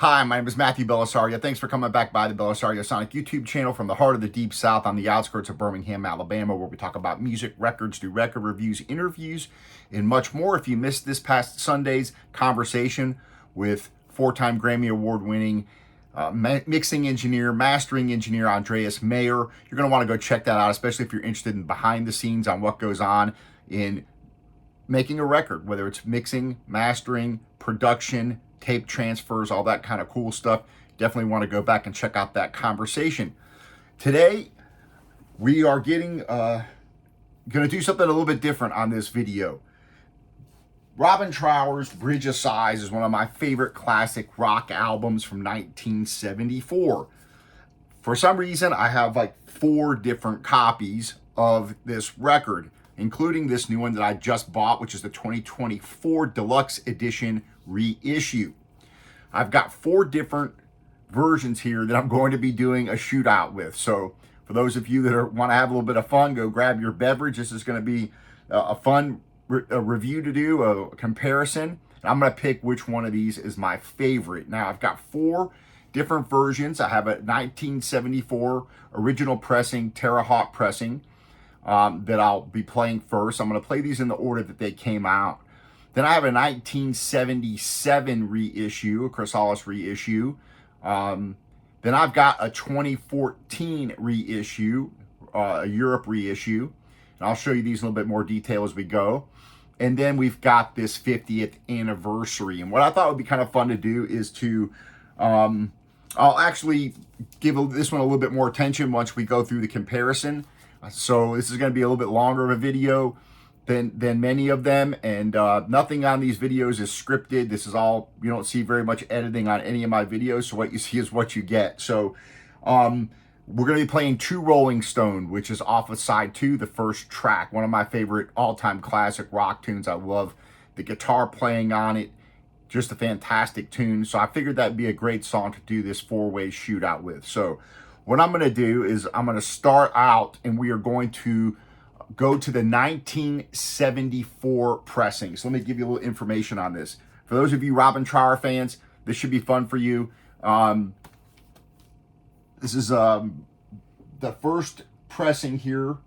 Hi, my name is Matthew Bellisario. Thanks for coming back by the BellisarioSonic YouTube channel from the heart of the Deep South on the outskirts of Birmingham, Alabama, where we talk about music, records, do record reviews, interviews, and much more. If you missed this past Sunday's conversation with four-time Grammy Award-winning mixing engineer, mastering engineer Andreas Mayer, you're going to want to go check that out, especially if you're interested in behind the scenes on what goes on in making a record, whether it's mixing, mastering, production, tape transfers, all that kind of cool stuff. Definitely want to go back and check out that conversation. Today, we are going to do something a little bit different on this video. Robin Trower's Bridge of Sighs is one of my favorite classic rock albums from 1974. For some reason, I have like 4 different copies of this record, including this new one that I just bought, which is the 2024 Deluxe Edition reissue. I've got 4 different versions here that I'm going to be doing a shootout with. So for those of you that want to have a little bit of fun, go grab your beverage. This is going to be a fun review to do, a comparison. And I'm going to pick which one of these is my favorite. Now, I've got 4 different versions. I have a 1974 original pressing, Terre Haute pressing that I'll be playing first. I'm going to play these in the order that they came out. Then I have a 1977 reissue, a Chrysalis reissue. Then I've got a 2014 reissue, a Europe reissue. And I'll show you these in a little bit more detail as we go. And then we've got this 50th anniversary. And what I thought would be kind of fun to do is to, I'll actually give this one a little bit more attention once we go through the comparison. So this is going to be a little bit longer of a video than many of them, and nothing on these videos is scripted. This is all, you don't see very much editing on any of my videos, so what you see is what you get. So we're going to be playing Two Rolling Stone, which is off of side 2, the first track, one of my favorite all-time classic rock tunes. I love the guitar playing on it, just a fantastic tune. So I figured that'd be a great song to do this 4-way shootout with. So what I'm going to do is I'm going to start out, and we are going to go to the 1974 pressing. So let me give you a little information on this. For those of you Robin Trower fans, this should be fun for you. This is the first pressing here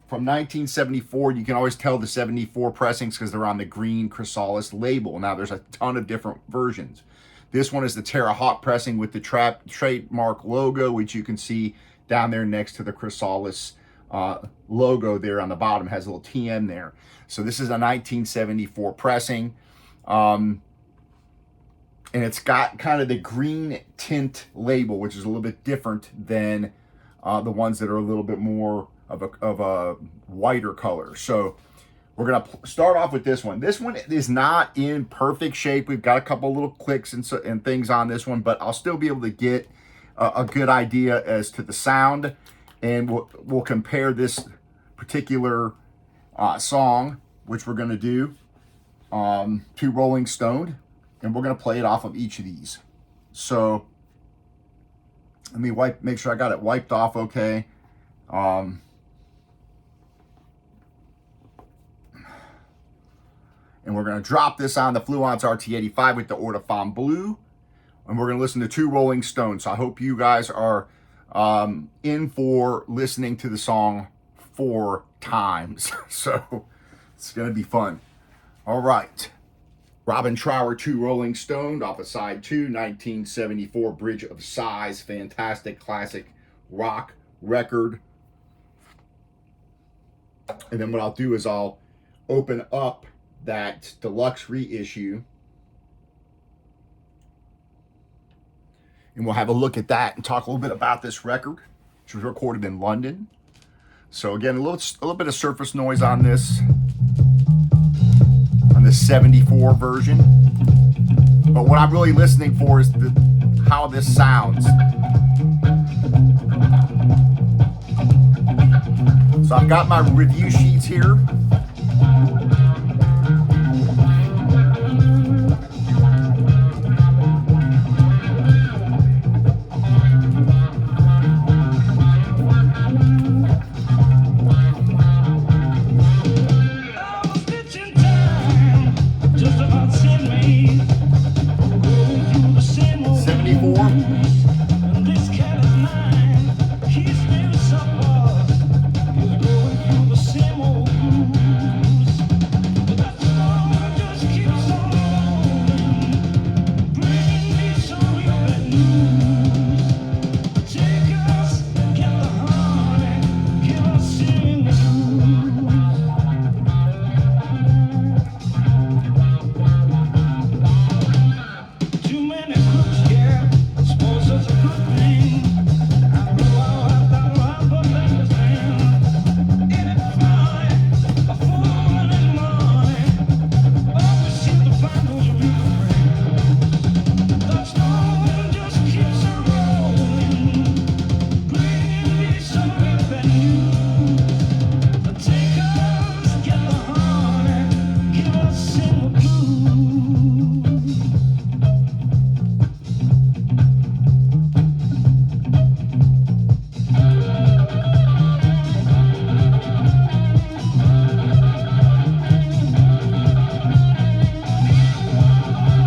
from 1974. You can always tell the 74 pressings because they're on the green Chrysalis label. Now there's a ton of different versions. This one is the Terre Haute pressing with the trademark logo, which you can see down there next to the Chrysalis logo there on the bottom. It has a little TM there. So this is a 1974 pressing. And it's got kind of the green tint label, which is a little bit different than the ones that are a little bit more of a whiter color. So we're going to start off with this one. This one is not in perfect shape. We've got a couple little clicks and things on this one, but I'll still be able to get a good idea as to the sound. And we'll compare this particular song, which we're going to do, to Rolling Stone. And we're going to play it off of each of these. So let me make sure I got it wiped off okay. And we're going to drop this on the Fluence RT85 with the Ortofon Blue. And we're going to listen to Two Rolling Stones. So I hope you guys are in for listening to the song 4 times. So it's going to be fun. All right. Robin Trower, Two Rolling Stone, off of side 2, 1974 Bridge of Sighs. Fantastic classic rock record. And then what I'll do is I'll open up that deluxe reissue, and we'll have a look at that and talk a little bit about this record, which was recorded in London. So again, a little bit of surface noise on this 74 version. But what I'm really listening for is how this sounds. So I've got my review sheets here. 74.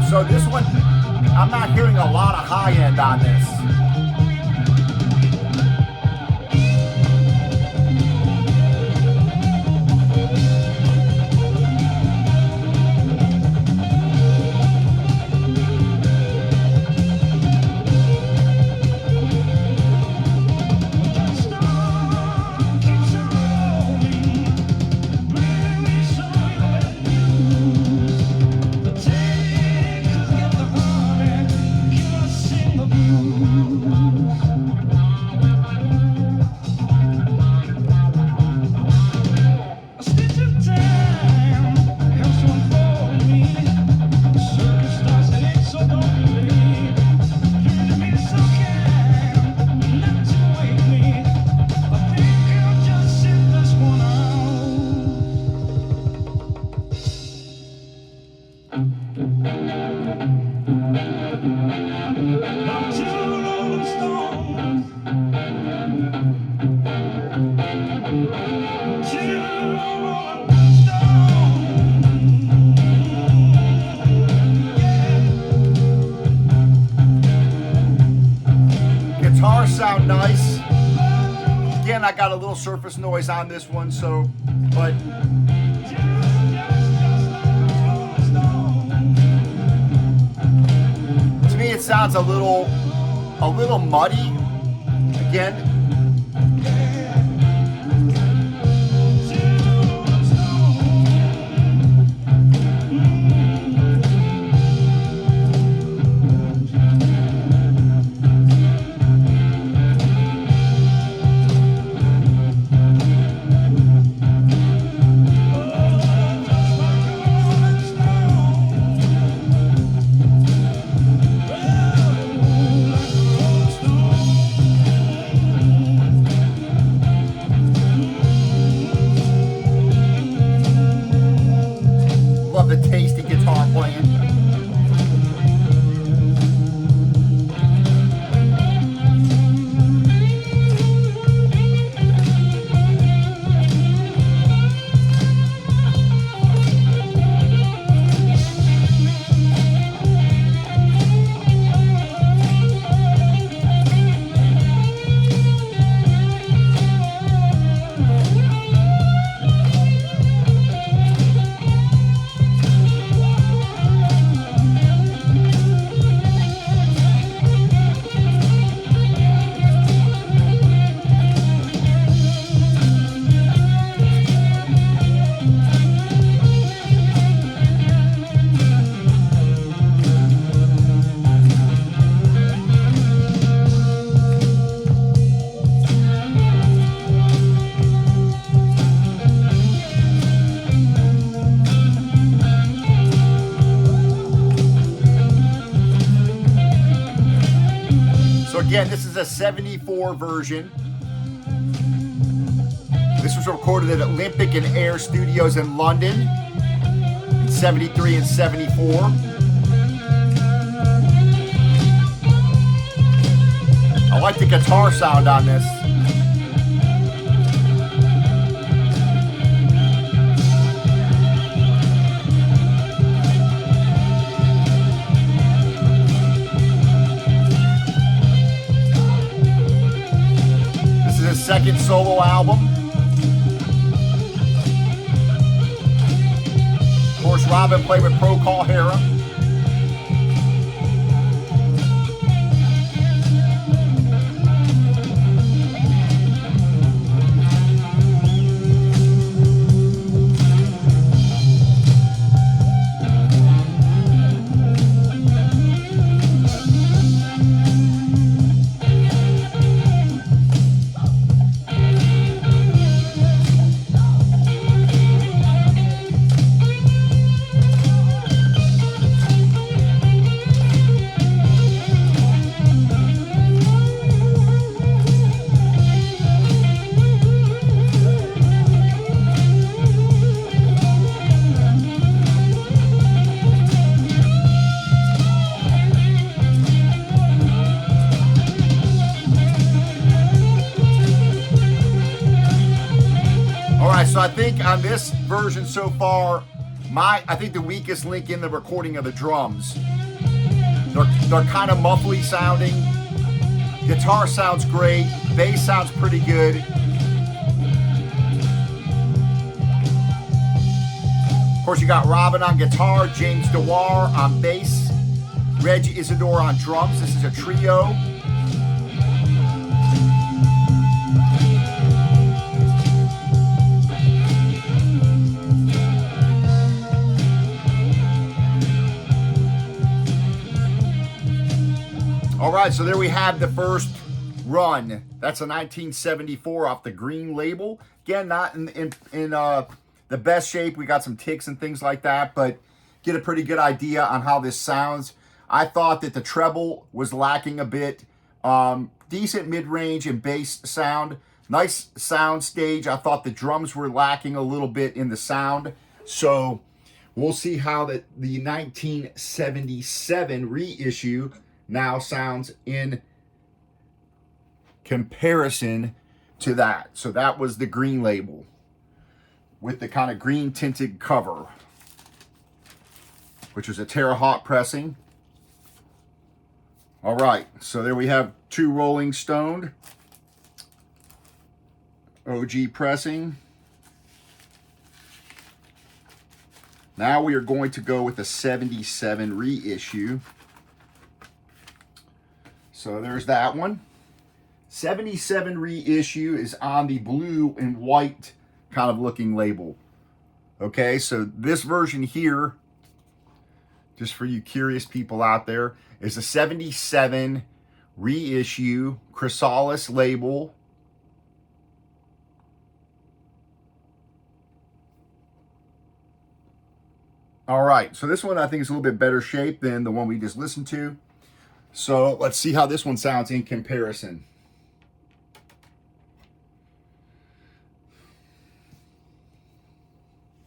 So this one, I'm not hearing a lot of high end on this. Guitars sound nice. Again, I got a little surface noise on this one, so, but to me it sounds a little muddy. Again, love the tasty guitar playing. Again, this is a 74 version. This was recorded at Olympic and Air Studios in London in 73 and 74. I like the guitar sound on this. second solo album. Of course, Robin played with Procol Harum. So I think on this version so far, I think the weakest link in the recording of the drums. They're kind of muffly sounding. Guitar sounds great. Bass sounds pretty good. Of course, you got Robin on guitar, James Dewar on bass, Reg Isidore on drums. This is a trio. All right, so there we have the first run. That's a 1974 off the green label. Again, not in the best shape. We got some ticks and things like that, but get a pretty good idea on how this sounds. I thought that the treble was lacking a bit. Decent mid-range and bass sound. Nice sound stage. I thought the drums were lacking a little bit in the sound. So we'll see how the 1977 reissue now sounds in comparison to that. So that was the green label with the kind of green tinted cover, which was a Terre Haute pressing. All right, so there we have two Rolling Stone OG pressing. Now we are going to go with the 77 reissue. So there's that one. 77 reissue is on the blue and white kind of looking label. Okay, so this version here, just for you curious people out there, is a 77 reissue Chrysalis label. All right, so this one I think is a little bit better shape than the one we just listened to. So let's see how this one sounds in comparison.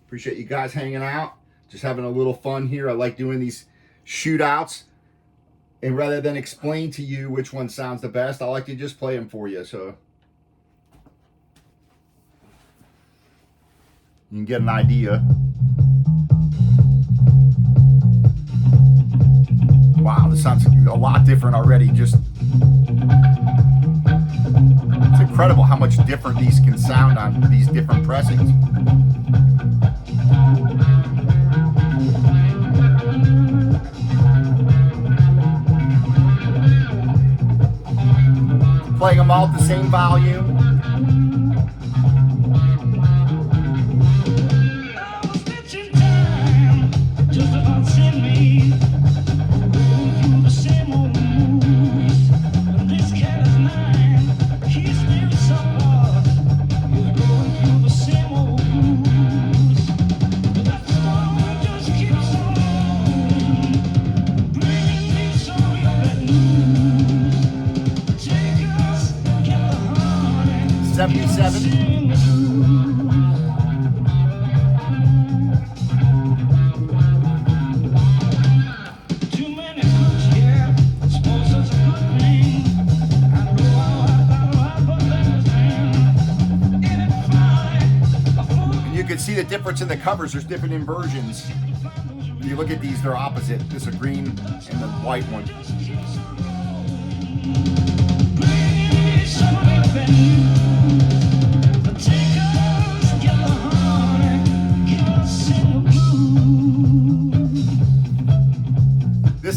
Appreciate you guys hanging out. Just having a little fun here. I like doing these shootouts. And rather than explain to you which one sounds the best, I like to just play them for you. So you can get an idea. Wow, this sounds a lot different already. Just, it's incredible how much different these can sound on these different pressings. Playing them all at the same volume. See the difference in the covers. There's different inversions. If you look at these, they're opposite. This is a green and the white one. Son of a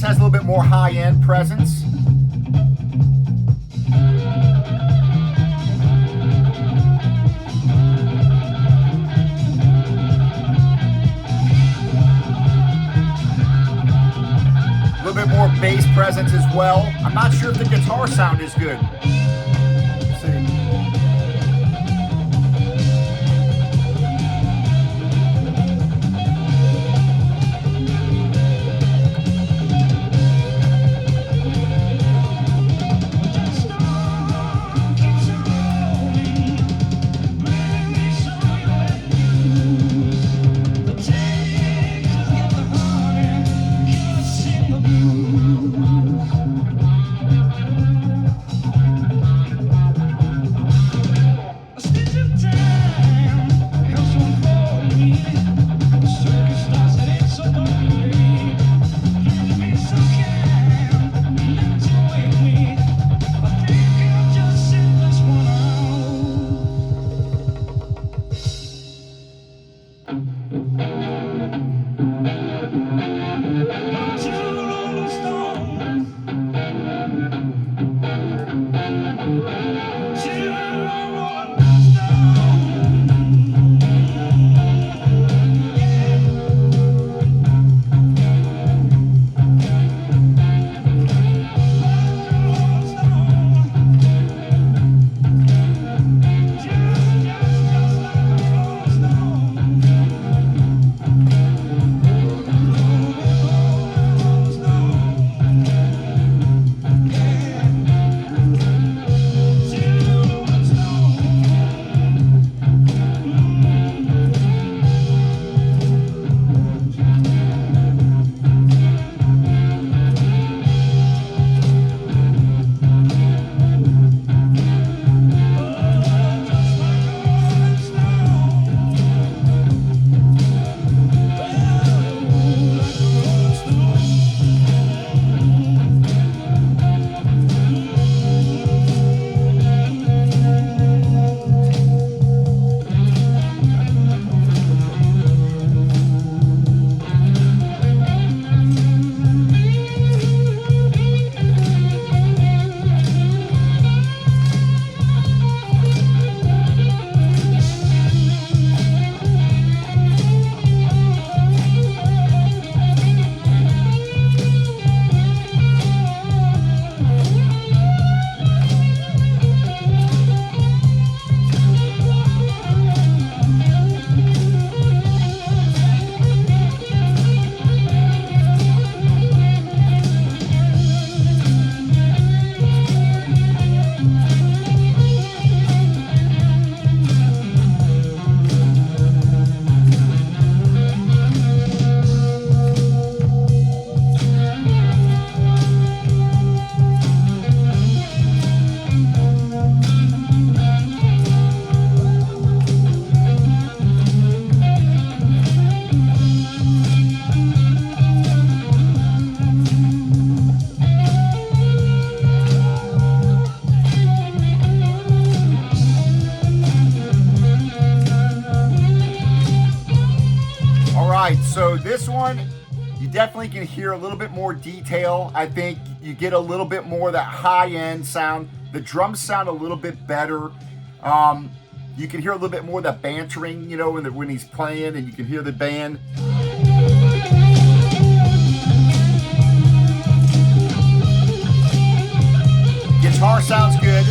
has a little bit more high-end presence. A little bit more bass presence as well. I'm not sure if the guitar sound is good. Let's see. So this one, you definitely can hear a little bit more detail. I think you get a little bit more of that high-end sound. The drums sound a little bit better. You can hear a little bit more of that bantering, you know, when he's playing, and you can hear the band. Guitar sounds good.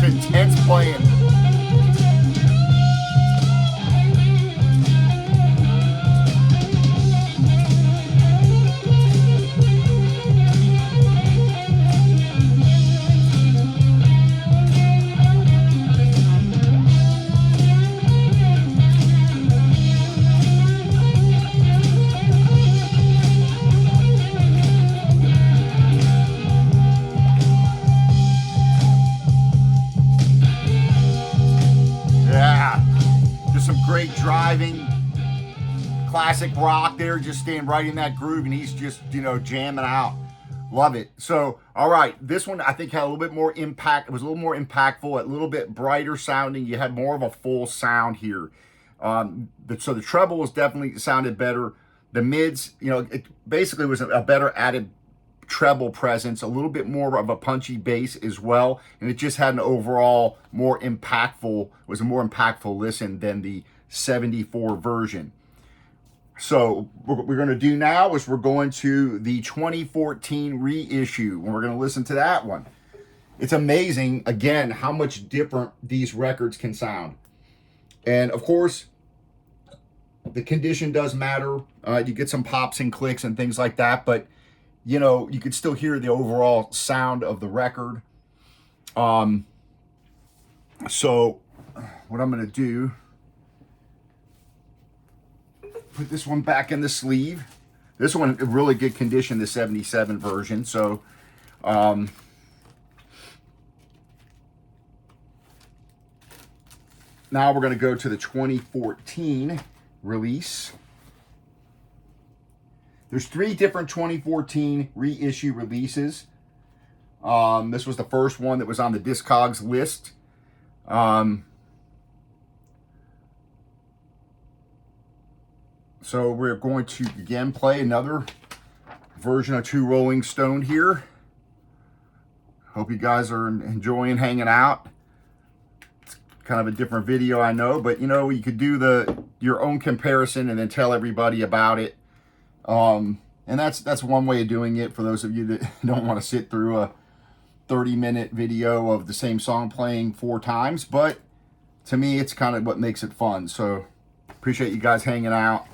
Intense playing. straight driving, classic rock there, just staying right in that groove, and he's just, you know, jamming out. Love it. So, all right, this one I think had a little bit more impact. It was a little more impactful, a little bit brighter sounding. You had more of a full sound here. So the treble was definitely sounded better. The mids, you know, it basically was a better added treble presence, a little bit more of a punchy bass as well, and it just had an overall more impactful, was a more impactful listen than the 74 version. So what we're going to do now is we're going to the 2014 reissue, and we're going to listen to that one. It's amazing, again, how much different these records can sound. And of course, the condition does matter. You get some pops and clicks and things like that, but you know, you could still hear the overall sound of the record. So what I'm going to do, put this one back in the sleeve. This one in really good condition, the 77 version. So, now we're going to go to the 2014 release. There's 3 different 2014 reissue releases. This was the first one that was on the Discogs list. So we're going to again play another version of Two Rolling Stone here. Hope you guys are enjoying hanging out. It's kind of a different video, I know, but you know, you could do your own comparison and then tell everybody about it. And that's one way of doing it for those of you that don't want to sit through a 30-minute video of the same song playing 4 times, but to me, it's kind of what makes it fun. So appreciate you guys hanging out.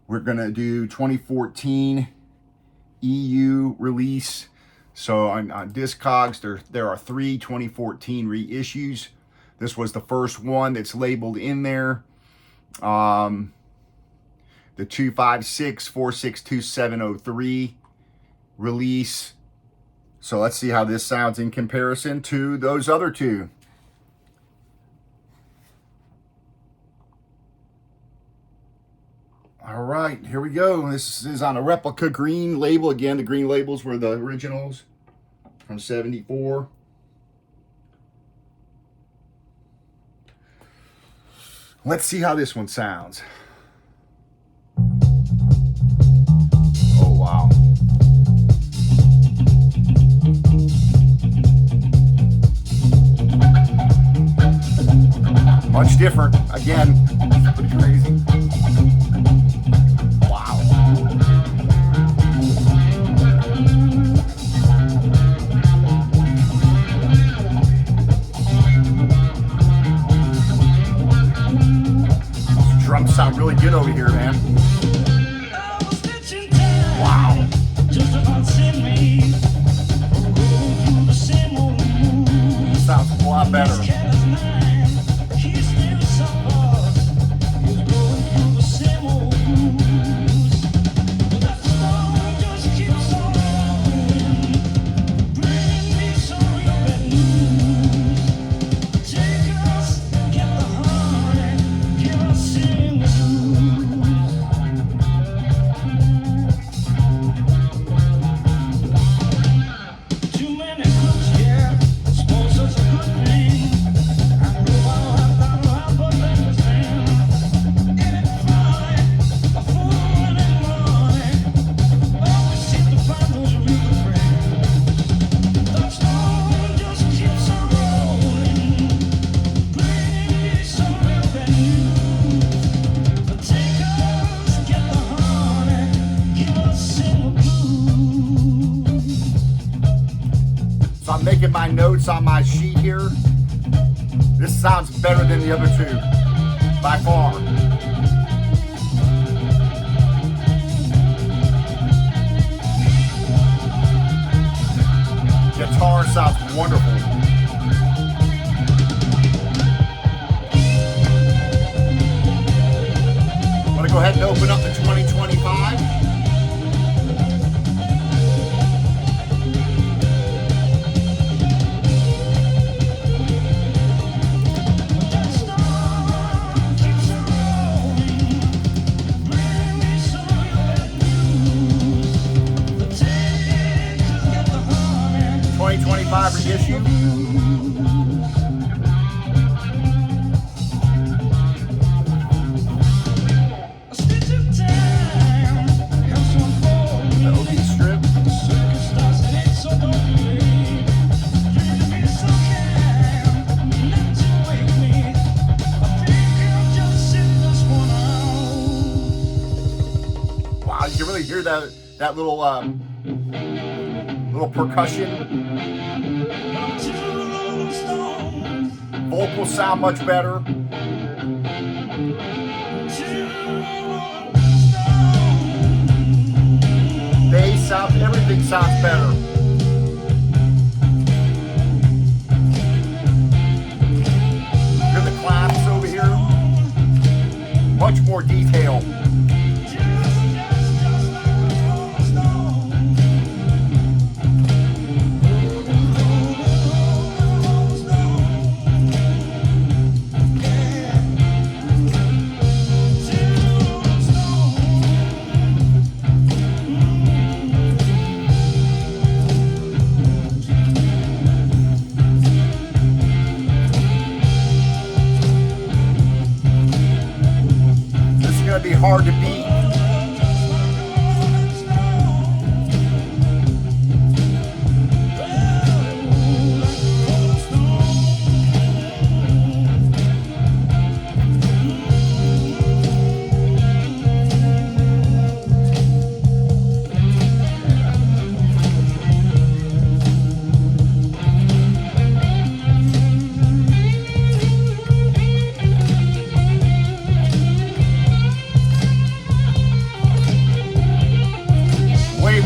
We're going to do 2014 EU release. So on Discogs, there are 3 2014 reissues. This was the first one that's labeled in there. The 256-462-703 release. So let's see how this sounds in comparison to those other 2. All right, here we go. This is on a replica green label. Again, the green labels were the originals from 74. Let's see how this one sounds. Oh, wow. Much different. Again, pretty crazy. Wow. Those drums sound really good over here, man. Wow. Sounds a lot better. So I'm making my notes on my sheet here. This sounds better than the other 2, by far. Guitar sounds wonderful. I'm gonna go ahead and open up the 2025. You can really hear that little little percussion. Vocals sound much better. Bass sound, everything sounds better. Hear the claps over here. Much more detail. Be hard to beat.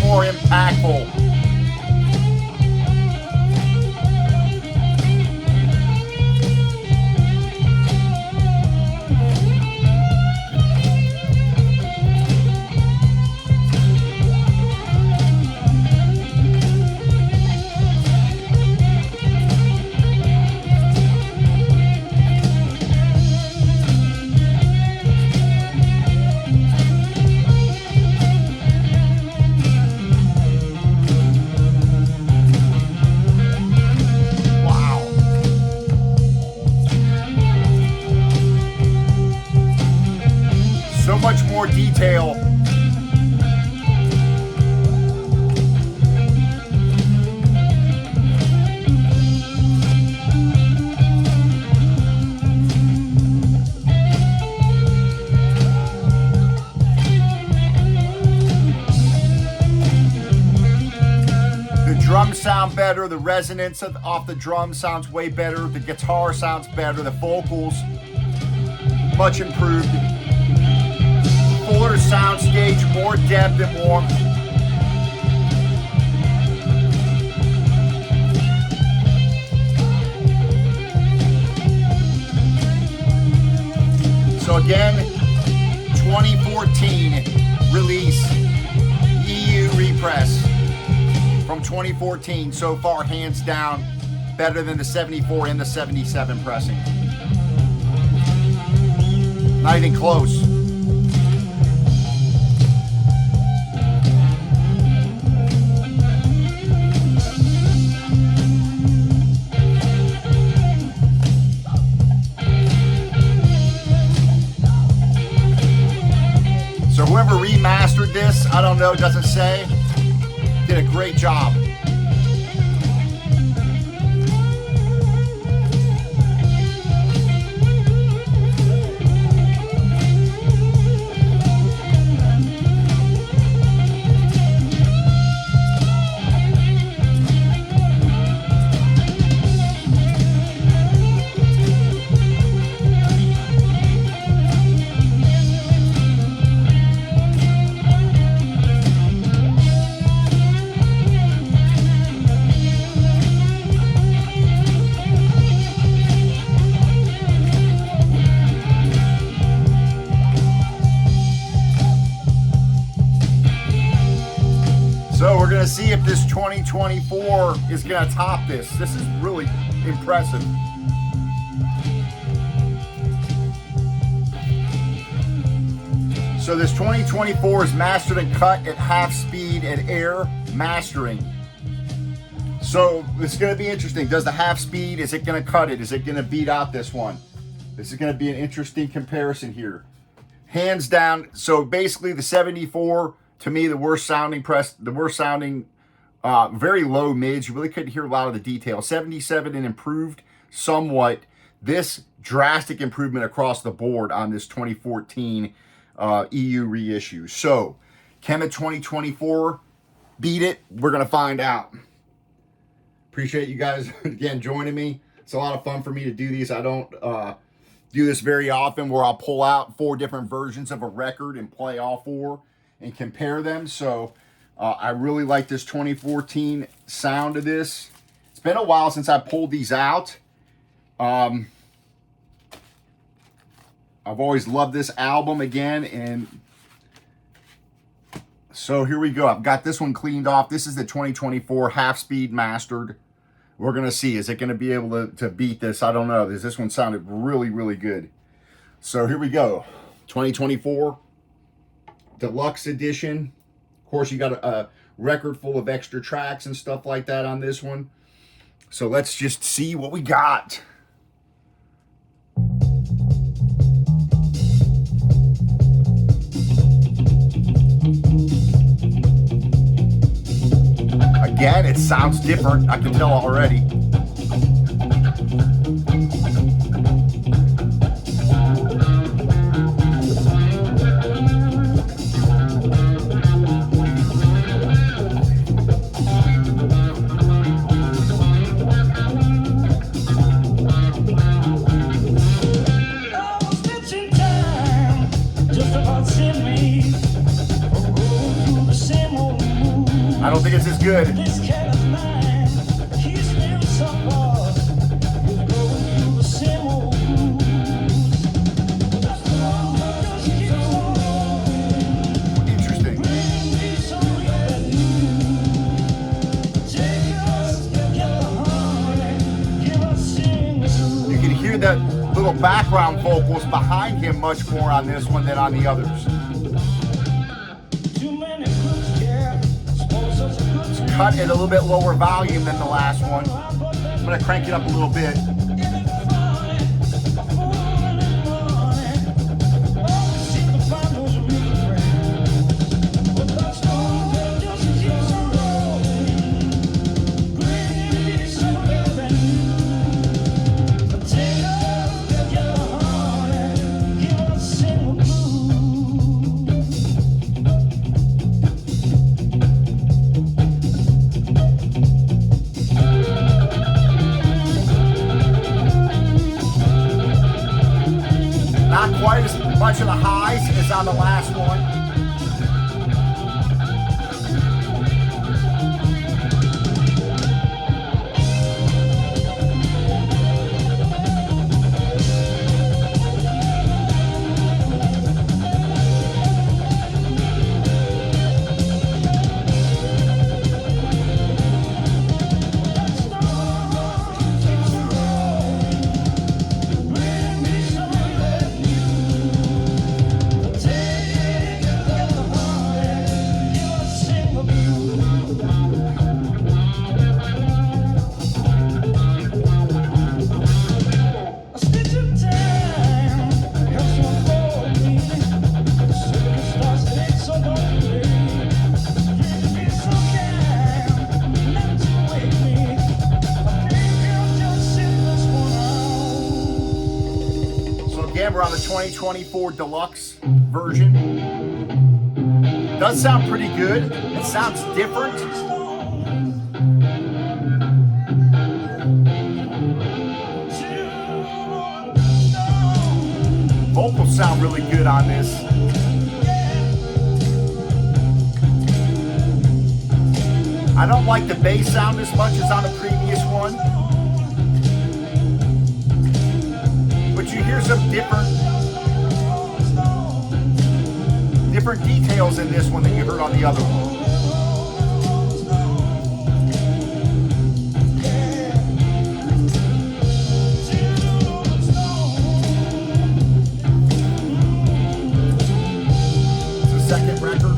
More impactful. So much more detail. The drums sound better. The resonance off the drum sounds way better. The guitar sounds better. The vocals, much improved. Fuller soundstage, more depth and warmth. So again, 2014 release, EU repress from 2014. So far, hands down, better than the 74 and the 77 pressing. Not even close. So whoever remastered this, I don't know, doesn't say, did a great job. So we're going to see if this 2024 is going to top this. This is really impressive. So this 2024 is mastered and cut at half speed at air mastering. So it's going to be interesting. Does the half speed, is it going to cut it? Is it going to beat out this one? This is going to be an interesting comparison here. Hands down. So basically the 74, to me, the worst sounding very low mids. You really couldn't hear a lot of the detail. 77 and improved somewhat. This drastic improvement across the board on this 2014 EU reissue. So can the 2024 beat it? We're going to find out. Appreciate you guys, again, joining me. It's a lot of fun for me to do these. I don't do this very often, where I'll pull out 4 different versions of a record and play all 4 and compare them. So I really like this 2014 sound of this. It's been a while since I pulled these out. I've always loved this album again, and so here we go. I've got this one cleaned off. This is the 2024 half-speed mastered. We're going to see. Is it going to be able to beat this? I don't know. This one sounded really, really good. So here we go. 2024 deluxe edition. Of course, you got a record full of extra tracks and stuff like that on this one. So let's just see what we got. Again, it sounds different. I can tell already. I don't think it's as good. Interesting. You can hear that little background vocals behind him much more on this one than on the others. Cut at a little bit lower volume than the last one. I'm going to crank it up a little bit. Quite as much of the highs as on the last one. We're on the 2024 deluxe version. Does sound pretty good. It sounds different. Vocals sound really good on this. I don't like the bass sound as much as on the previous one. But you hear some different details in this one than you heard on the other one. It's the second record.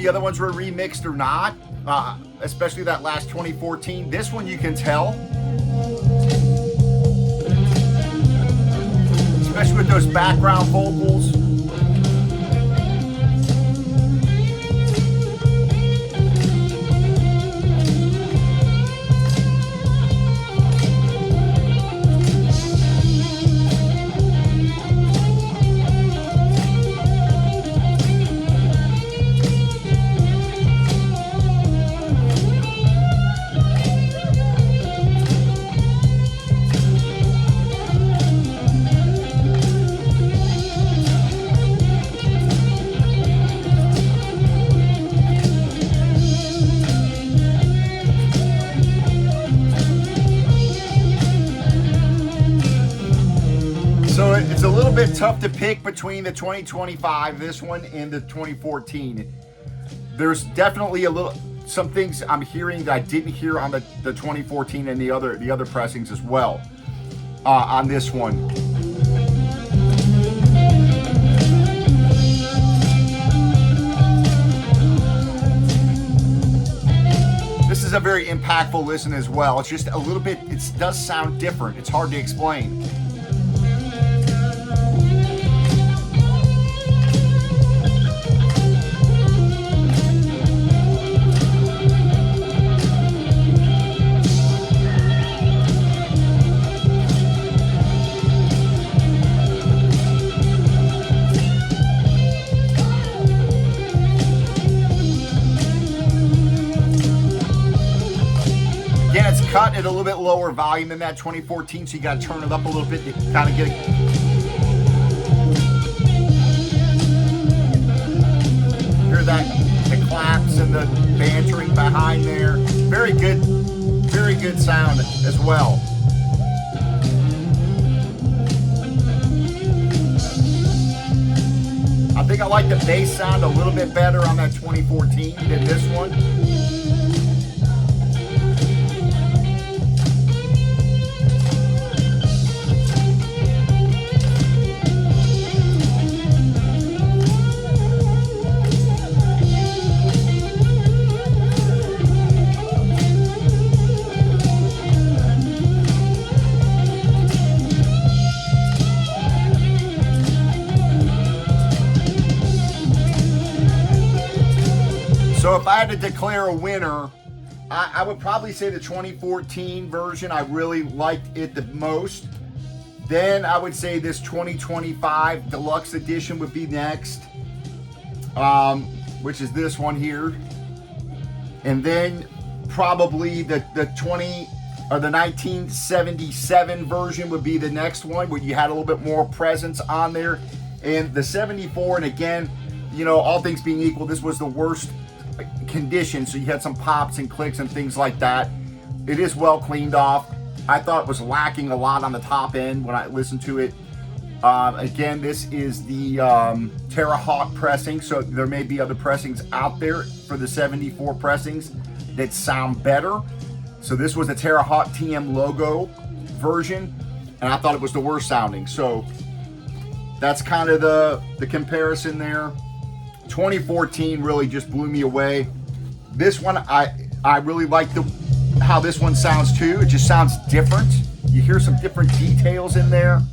the other ones were remixed or not, especially that last 2014. This one you can tell, especially with those background vocals. So it's a little bit tough to pick between the 2025, this one, and the 2014. There's definitely some things I'm hearing that I didn't hear on the 2014 and the other pressings as well on this one. This is a very impactful listen as well. It's just a little bit, it does sound different. It's hard to explain. Again, it's cut at a little bit lower volume than that 2014, so you got to turn it up a little bit to kind of get it. Hear that, the claps and the bantering behind there. Very good sound as well. I think I like the bass sound a little bit better on that 2014 than this one. So if I had to declare a winner, I would probably say the 2014 version. I really liked it the most. Then I would say this 2025 deluxe edition would be next, which is this one here. And then probably the 1977 version would be the next one, where you had a little bit more presence on there. And the 74, and again, you know, all things being equal, this was the worst condition, so you had some pops and clicks and things like that. It is well cleaned off. I thought it was lacking a lot on the top end when I listened to it. Again, this is the Terra Haute pressing, so there may be other pressings out there for the 74 pressings that sound better. So this was the Terra Haute TM logo version, and I thought it was the worst sounding. So that's kind of the comparison there. 2014 really just blew me away. This one, I really like how this one sounds too. It just sounds different. You hear some different details in there.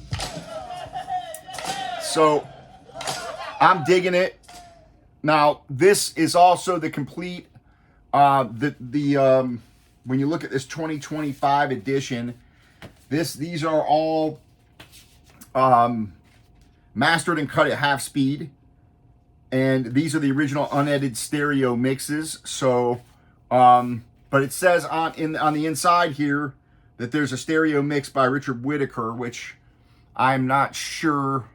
So I'm digging it. Now this is also the complete when you look at this 2025 edition, these are all mastered and cut at half speed. And these are the original unedited stereo mixes. So, but it says on the inside here that there's a stereo mix by Richard Whitaker, which I'm not sure.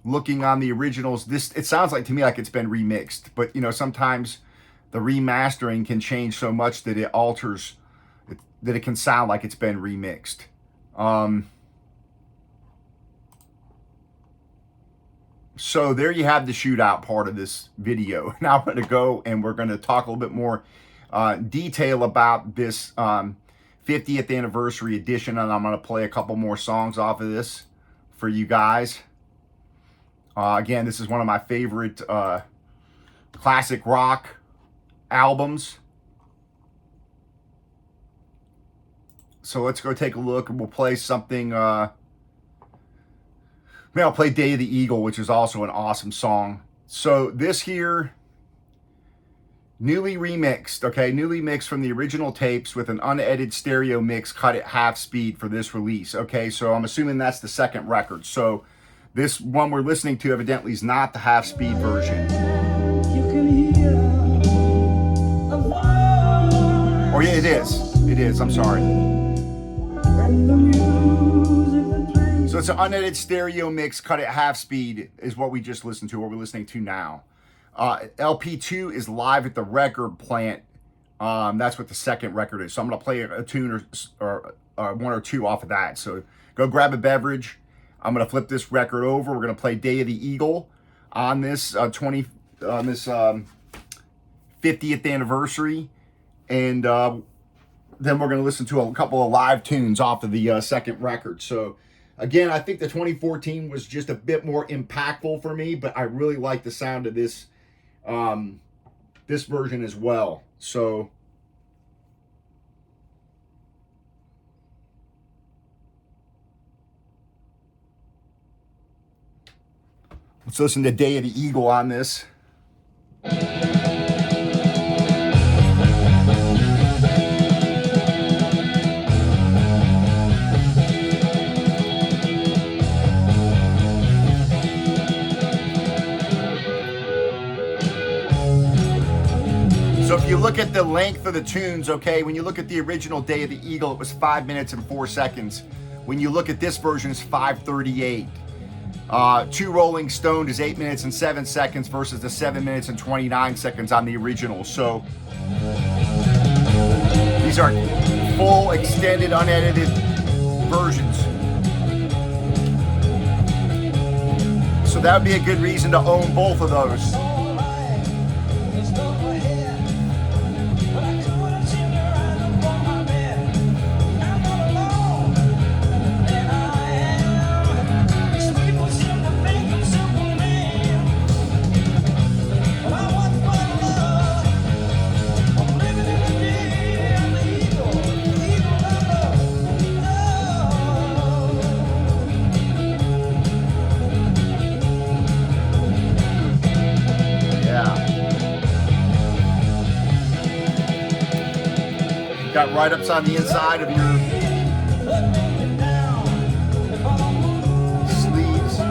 Looking on the originals, it sounds like to me like it's been remixed. But you know, sometimes the remastering can change so much that it alters, that it can sound like it's been remixed. So there you have the Shootout part of this video. Now I'm going to go and we're going to talk a little bit more detail about this 50th anniversary edition, and I'm going to play a couple more songs off of this for you guys. Again, this is one of my favorite classic rock albums. So let's go take a look, and we'll play something. Maybe I'll play Day of the Eagle, which is also an awesome song. So this here, newly remixed, okay, newly mixed from the original tapes with an unedited stereo mix cut at half speed for this release. Okay, so I'm assuming that's the second record. So this one we're listening to evidently is not the half speed version. Oh yeah, it is. It is, I'm sorry. So it's an unedited stereo mix cut at half speed is what we just listened to, what we're listening to now. LP2 is live at the record plant. That's what the second record is. So I'm going to play a tune or one or two off of that. So go grab a beverage. I'm going to flip this record over. We're going to play Day of the Eagle on this 50th anniversary. And then we're going to listen to a couple of live tunes off of the second record. So again, I think the 2014 was just a bit more impactful for me, but I really like the sound of this this version as well. So let's listen to Day of the Eagle on this. So if you look at the length of the tunes, okay, when you look at the original Day of the Eagle, it was 5 minutes and 4 seconds. When you look at this version, it's 5:38. Two Rolling Stone is 8 minutes and 7 seconds versus the 7 minutes and 29 seconds on the original. So these are full, extended, unedited versions. So that would be a good reason to own both of those. Got write-ups on the inside of your sleeves.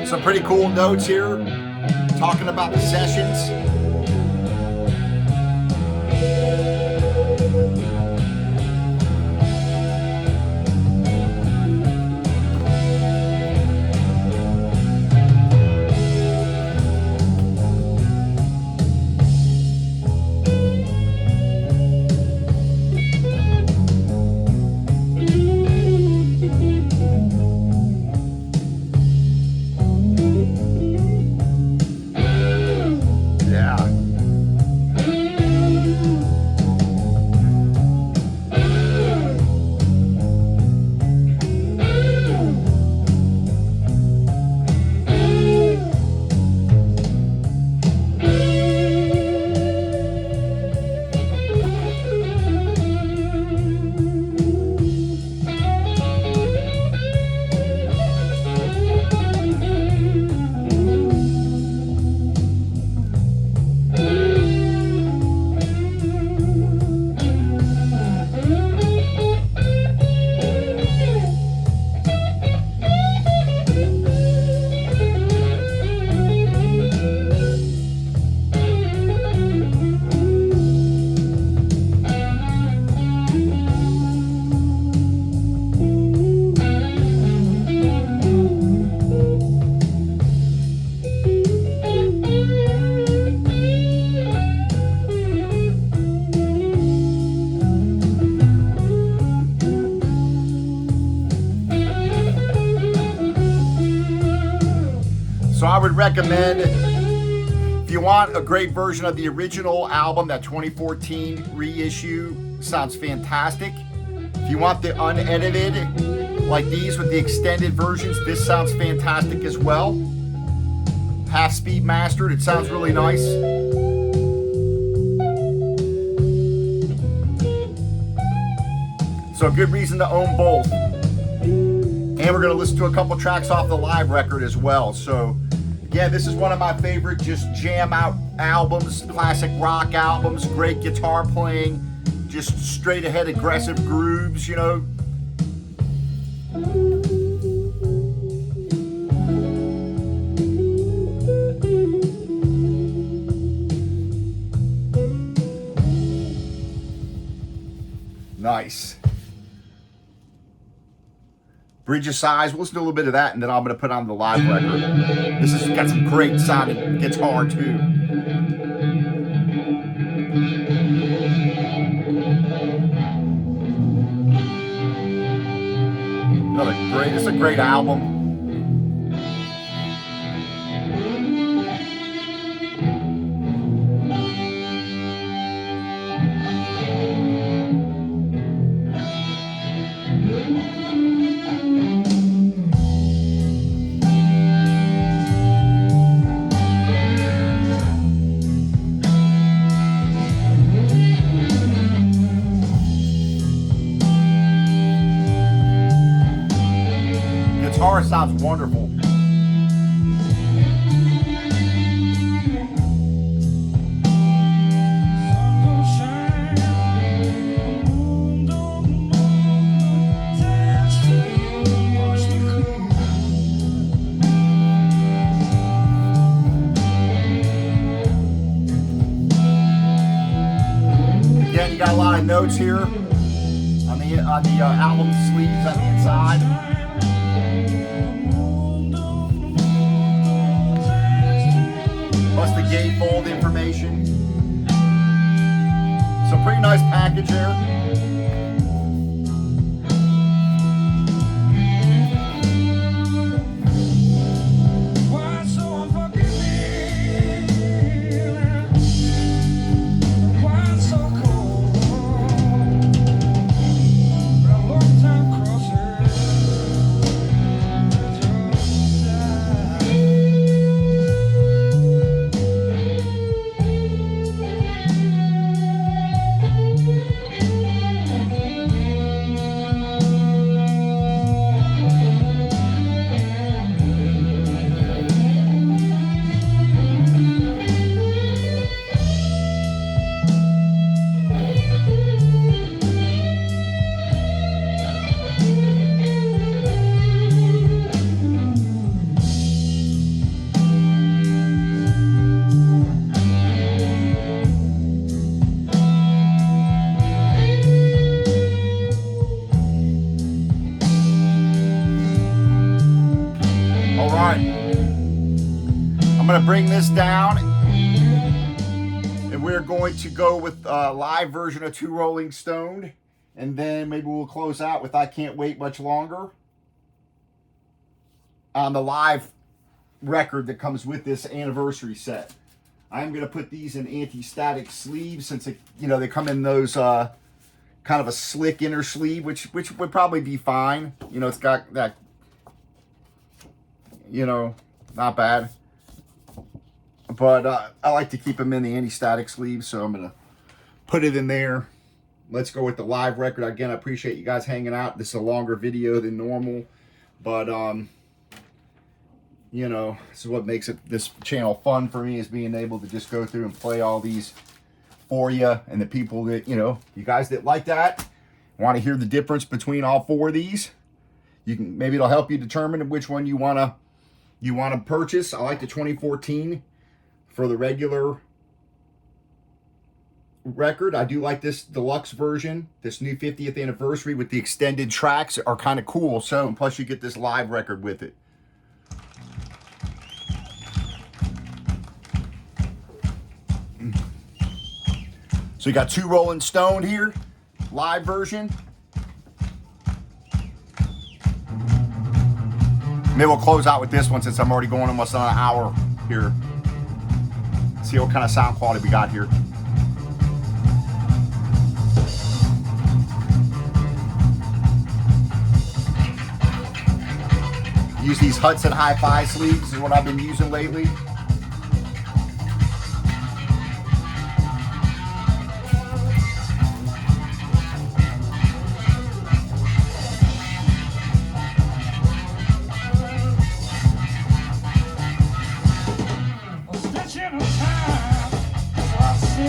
Some pretty cool notes here, talking about the sessions. Yeah. So I would recommend, if you want a great version of the original album, that 2014 reissue sounds fantastic. If you want the unedited, like these with the extended versions, this sounds fantastic as well. Half speed mastered, it sounds really nice. So a good reason to own both. And we're gonna listen to a couple tracks off the live record as well. So yeah, this is one of my favorite just jam out albums, classic rock albums, great guitar playing, just straight ahead aggressive grooves, you know. Nice. Bridge of Sighs, we'll listen to a little bit of that, and then I'm going to put on the live record. This has got some great sounding guitar too. It's a great album. Guitar sounds wonderful. Again, you got a lot of notes here on the album sleeves on the inside. Plus the gatefold information. So pretty nice package there. I'm going to bring this down, and we're going to go with a live version of Two Rolling Stoned, and then maybe we'll close out with I Can't Wait Much Longer on the live record that comes with this anniversary set. I'm going to put these in anti-static sleeves since they come in those kind of a slick inner sleeve, which would probably be fine. It's got that, not bad. But I like to keep them in the anti-static sleeve, so I'm going to put it in there. Let's go with the live record. Again, I appreciate you guys hanging out. This is a longer video than normal, but, this is what makes this channel fun for me, is being able to just go through and play all these for you. And the people that, you guys that like that, want to hear the difference between all four of these, maybe it'll help you determine which one you want to purchase. I like the 2014 for the regular record. I do like this deluxe version. This new 50th anniversary with the extended tracks are kind of cool. So, and plus you get this live record with it. So you got Two Rolling Stoned here, live version. Maybe we'll close out with this one since I'm already going almost on an hour here. See what kind of sound quality we got here. Use these Hudson Hi-Fi sleeves is what I've been using lately.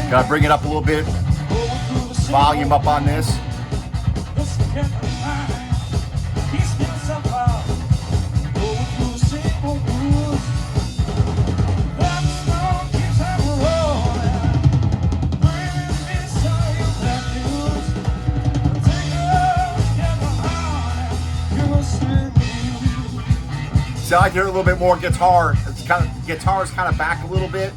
Gotta bring it up a little bit. Volume up on this. See, I like to hear a little bit more guitar. It's kind of guitar's kind of back a little bit.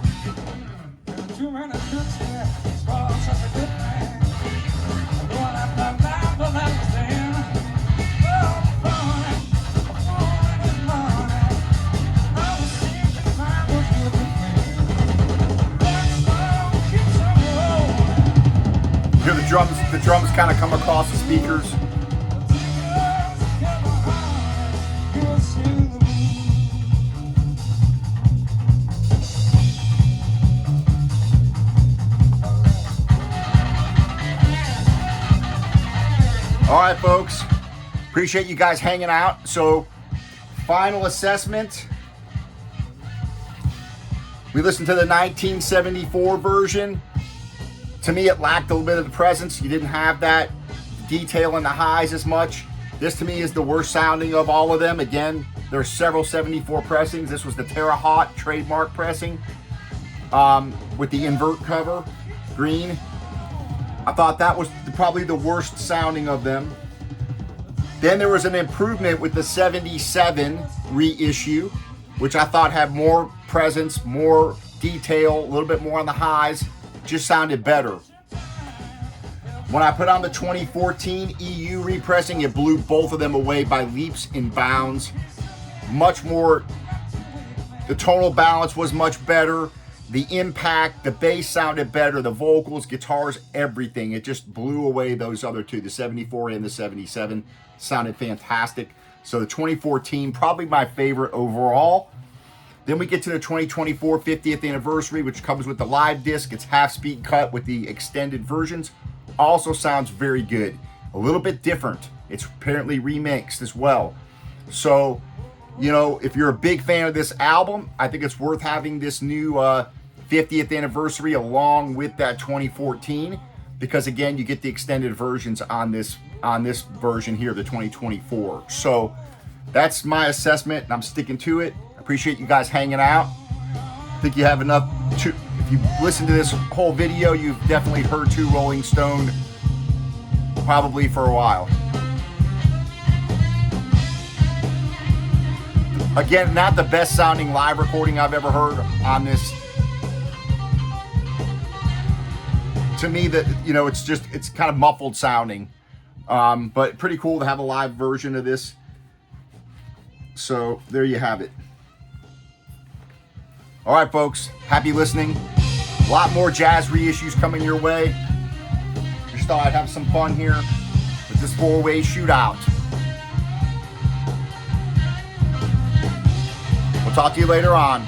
Hear the drums kind of come across the speakers. All right, folks, appreciate you guys hanging out. So, final assessment. We listened to the 1974 version. To me, it lacked a little bit of the presence. You didn't have that detail in the highs as much. This, to me, is the worst sounding of all of them. Again, there's several 74 pressings. This was the Terre Haute trademark pressing with the invert cover, green. I thought that was probably the worst sounding of them. Then there was an improvement with the 77 reissue, which I thought had more presence, more detail, a little bit more on the highs, just sounded better. When I put on the 2014 EU repressing, it blew both of them away by leaps and bounds. Much more, the tonal balance was much better. The impact, the bass sounded better, the vocals, guitars, everything. It just blew away those other two. The 74 and the 77 sounded fantastic. So the 2014, probably my favorite overall. Then we get to the 2024 50th anniversary, which comes with the live disc. It's half-speed cut with the extended versions. Also sounds very good. A little bit different. It's apparently remixed as well. So, you know, if you're a big fan of this album, I think it's worth having this new 50th anniversary along with that 2014, because again, you get the extended versions on this version here, the 2024. So that's my assessment, and I'm sticking to it. Appreciate you guys hanging out. I think you have enough to, if you listen to this whole video, you've definitely heard to Rolling Stone probably for a while. Again, not the best sounding live recording I've ever heard on this. To me, that, you know, it's kind of muffled sounding, but pretty cool to have a live version of this. So there you have it. All right, folks, happy listening. A lot more jazz reissues coming your way. Just thought I'd have some fun here with this 4-way shootout. We'll talk to you later on.